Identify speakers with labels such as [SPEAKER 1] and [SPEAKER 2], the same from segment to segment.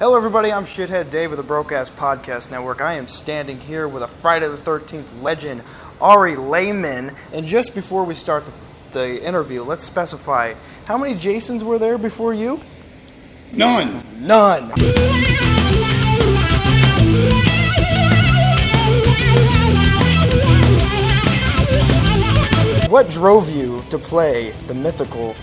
[SPEAKER 1] Hello everybody, I'm Shithead Dave of the Broke Ass Podcast Network. I am standing here with a Friday the 13th legend, Ari Lehman. And just before we start the interview, let's specify, how many Jasons were there before you?
[SPEAKER 2] None.
[SPEAKER 1] None. What drove you to play the mythical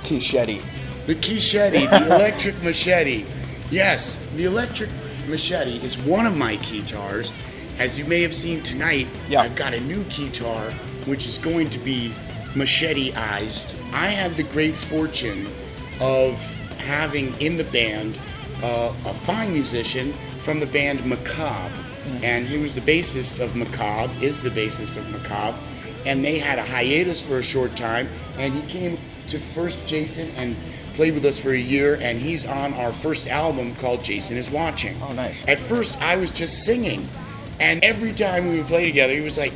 [SPEAKER 1] Quichetti?
[SPEAKER 2] The Quichetti, the electric machete. Yes, the electric machete is one of my guitars. As you may have seen tonight, I've got a new guitar which is going to be machete-ized. I had the great fortune of having in the band a fine musician from the band Macabre. And he was the bassist of Macabre, is the bassist of Macabre. And they had a hiatus for a short time, and he came to First Jason and played with us for a year, and he's on our first album called Jason Is Watching.
[SPEAKER 1] Oh, nice.
[SPEAKER 2] At first, I was just singing, and every time we would play together, he was like,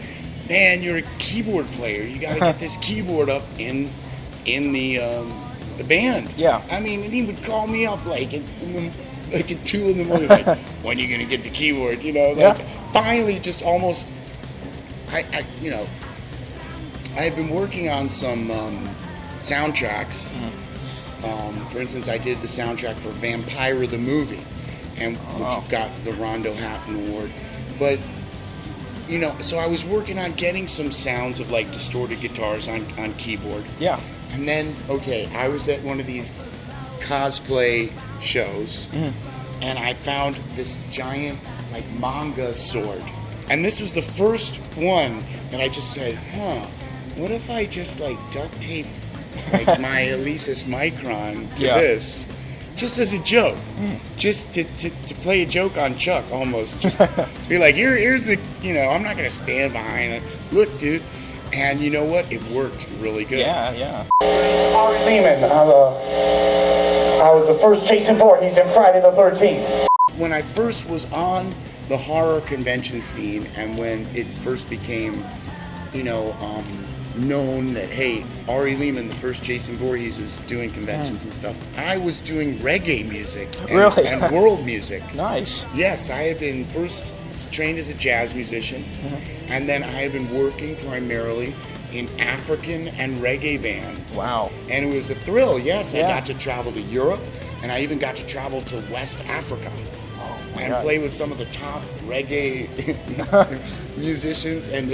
[SPEAKER 2] man, you're a keyboard player. You got to get this keyboard up in the band.
[SPEAKER 1] Yeah.
[SPEAKER 2] I mean, and he would call me up like at 2 in the morning, like, when are you going to get the keyboard? You know, like, finally, just almost, I had been working on some soundtracks. For instance, I did the soundtrack for Vampire the movie, and which got the Rondo Hatton Award. But so I was working on getting some sounds of like distorted guitars on keyboard.
[SPEAKER 1] Yeah.
[SPEAKER 2] And then I was at one of these cosplay shows, and I found this giant like manga sword, and this was the first one that I just said, what if I just like duct tape like my Alesis Micron to this, just as a joke, just to play a joke on Chuck, almost, just to be like, here's the, I'm not gonna stand behind it. Look, dude, and you know what? It worked really good.
[SPEAKER 1] Yeah.
[SPEAKER 3] Ari Lehman, I was the first Jason Voorhees in Friday the 13th.
[SPEAKER 2] When I first was on the horror convention scene, and when it first became, known that, hey, Ari Lehman, the first Jason Voorhees, is doing conventions and stuff, I was doing reggae music and world music.
[SPEAKER 1] Nice.
[SPEAKER 2] Yes, I had been first trained as a jazz musician, and then I had been working primarily in African and reggae bands.
[SPEAKER 1] Wow.
[SPEAKER 2] And it was a thrill. Yes, I got to travel to Europe, and I even got to travel to West Africa and play with some of the top reggae musicians. And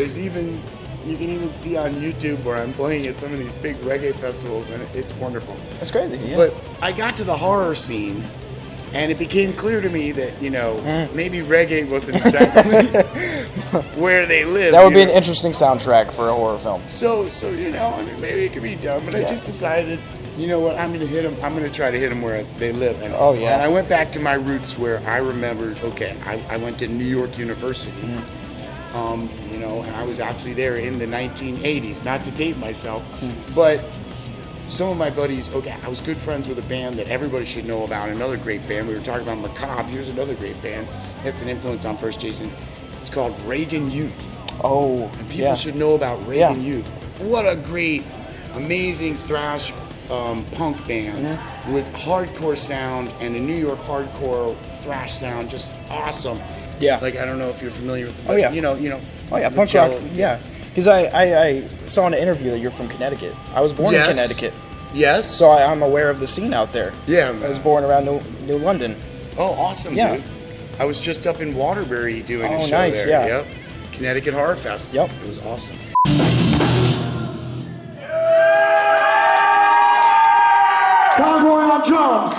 [SPEAKER 2] you can even see on YouTube where I'm playing at some of these big reggae festivals, and it's wonderful.
[SPEAKER 1] That's crazy, yeah.
[SPEAKER 2] But I got to the horror scene, and it became clear to me that, maybe reggae wasn't exactly where they live.
[SPEAKER 1] That would be an interesting soundtrack for a horror film.
[SPEAKER 2] So maybe it could be done, but I just decided, you know what, I'm going to hit them. I'm going to try to hit them where they live. And, And I went back to my roots where I remembered, I went to New York University. And I was actually there in the 1980s, not to date myself, but some of my buddies, I was good friends with a band that everybody should know about, another great band. We were talking about Macabre. Here's another great band that's an influence on First Jason. It's called Reagan Youth.
[SPEAKER 1] Oh,
[SPEAKER 2] and people should know about Reagan Youth. What a great, amazing thrash punk band with hardcore sound and a New York hardcore thrash sound, just awesome.
[SPEAKER 1] Yeah.
[SPEAKER 2] Like, I don't know if you're familiar with the
[SPEAKER 1] punk rock. Yeah. Because I saw in an interview that you're from Connecticut. I was born in Connecticut.
[SPEAKER 2] Yes.
[SPEAKER 1] So I'm aware of the scene out there.
[SPEAKER 2] Yeah.
[SPEAKER 1] I was born around New London.
[SPEAKER 2] Oh, awesome, dude. I was just up in Waterbury doing a show
[SPEAKER 1] nice,
[SPEAKER 2] there.
[SPEAKER 1] Yeah.
[SPEAKER 2] Yep. Connecticut Horror Fest.
[SPEAKER 1] Yep.
[SPEAKER 2] It was awesome.
[SPEAKER 3] Convoy on drums.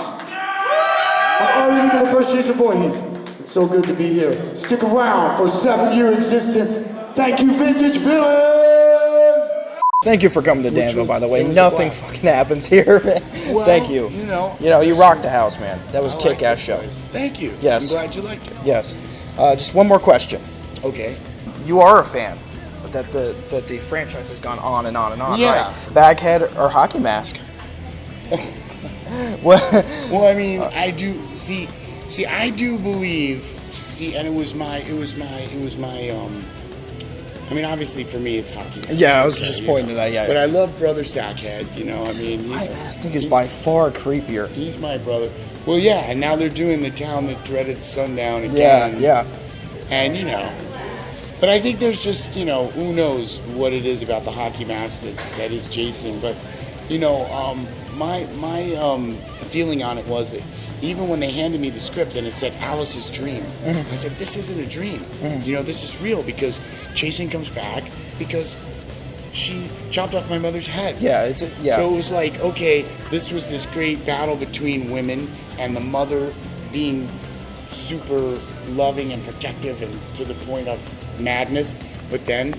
[SPEAKER 3] I'm Ari Lehman, the first Jason Voorhees. It's so good to be here. Stick around for a 7-year existence. Thank you, Vintage Villains!
[SPEAKER 1] Thank you for coming to Danville, by the way. Nothing fucking happens here.
[SPEAKER 2] Well,
[SPEAKER 1] thank you. You rocked the house, man. That was a kick-ass show.
[SPEAKER 2] Thank you.
[SPEAKER 1] Yes.
[SPEAKER 2] I'm glad you liked it.
[SPEAKER 1] Yes. Just one more question.
[SPEAKER 2] Okay.
[SPEAKER 1] You are a fan that the franchise has gone on and on and on,
[SPEAKER 2] Yeah.
[SPEAKER 1] right? Baghead or Hockey Mask?
[SPEAKER 2] Well, I mean, I do see. I do believe. See, and it was my I mean, obviously for me, it's hockey.
[SPEAKER 1] Yeah, I was just pointing to that. Yeah,
[SPEAKER 2] but I love Brother Sackhead. You know, I mean,
[SPEAKER 1] I think he's by far creepier.
[SPEAKER 2] He's my brother. Well, yeah, and now they're doing the town that dreaded sundown again.
[SPEAKER 1] Yeah.
[SPEAKER 2] And you know, but I think there's just, you know, who knows what it is about the hockey mask that is Jason. But you know, my feeling on it was that even when they handed me the script and it said Alice's dream, I said, this isn't a dream. You know, this is real, because Jason comes back because she chopped off my mother's head.
[SPEAKER 1] Yeah,
[SPEAKER 2] So it was like, okay, this was this great battle between women, and the mother being super loving and protective and to the point of madness. But then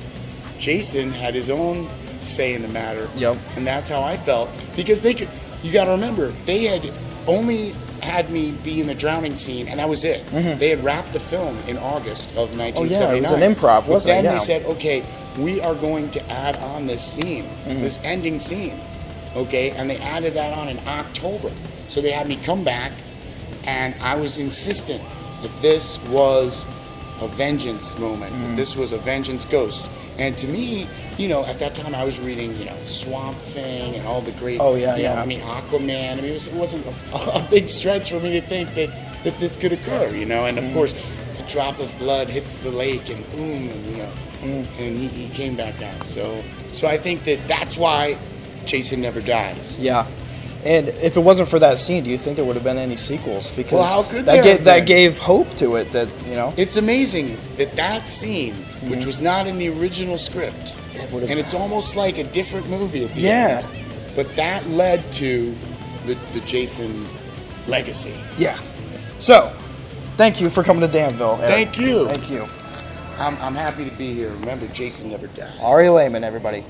[SPEAKER 2] Jason had his own say in the matter.
[SPEAKER 1] Yep.
[SPEAKER 2] And that's how I felt, because you got to remember, they had only had me be in the drowning scene, and that was it. They had wrapped the film in August of 1979.
[SPEAKER 1] Oh yeah, it was an improv, wasn't it?
[SPEAKER 2] Then they said, okay, we are going to add on this scene, this ending scene, okay? And they added that on in October. So they had me come back, and I was insistent that this was a vengeance moment, that this was a vengeance ghost. And to me, you know, at that time I was reading, you know, Swamp Thing and all the great, you know, I mean, Aquaman. I mean, it wasn't a big stretch for me to think that this could occur, you know. And of course, the drop of blood hits the lake, and boom, you know, and he came back out. So I think that's why Jason never dies.
[SPEAKER 1] Yeah. And if it wasn't for that scene, do you think there would have been any sequels? Because
[SPEAKER 2] well, how could that
[SPEAKER 1] gave hope to it. That, you know,
[SPEAKER 2] it's amazing that scene, which was not in the original script, and it's almost like a different movie at the end. But that led to the Jason legacy.
[SPEAKER 1] Yeah. So, thank you for coming to Danville, Eric.
[SPEAKER 2] Thank you.
[SPEAKER 1] Thank you.
[SPEAKER 2] I'm happy to be here. Remember, Jason never died.
[SPEAKER 1] Ari Lehman, everybody.